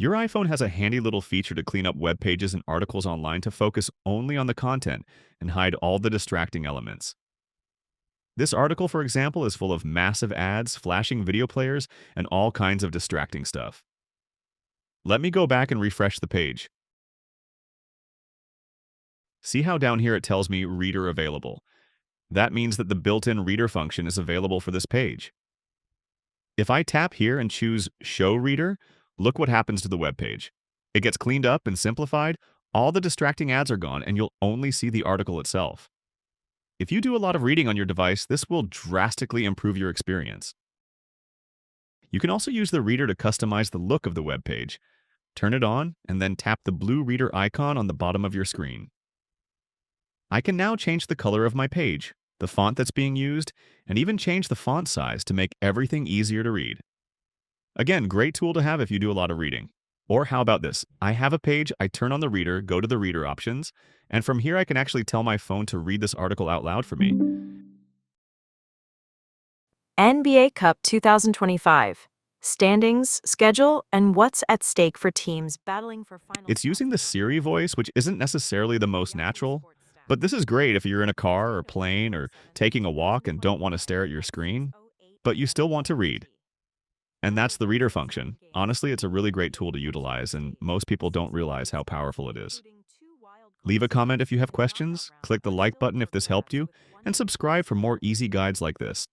Your iPhone has a handy little feature to clean up web pages and articles online to focus only on the content and hide all the distracting elements. This article, for example, is full of massive ads, flashing video players, and all kinds of distracting stuff. Let me go back and refresh the page. See how down here it tells me Reader Available. That means that the built-in reader function is available for this page. If I tap here and choose Show Reader, look what happens to the web page. It gets cleaned up and simplified, all the distracting ads are gone, and you'll only see the article itself. If you do a lot of reading on your device, this will drastically improve your experience. You can also use the reader to customize the look of the web page. Turn it on, and then tap the blue reader icon on the bottom of your screen. I can now change the color of my page, the font that's being used, and even change the font size to make everything easier to read. Again, great tool to have if you do a lot of reading. Or how about this? I have a page, I turn on the reader, go to the reader options, and from here I can actually tell my phone to read this article out loud for me. NBA Cup 2025. Standings, schedule, and what's at stake for teams battling for final. It's using the Siri voice, which isn't necessarily the most natural, but this is great if you're in a car or plane or taking a walk and don't want to stare at your screen, but you still want to read. And that's the reader function. Honestly, it's a really great tool to utilize, and most people don't realize how powerful it is. Leave a comment if you have questions, click the like button if this helped you, and subscribe for more easy guides like this.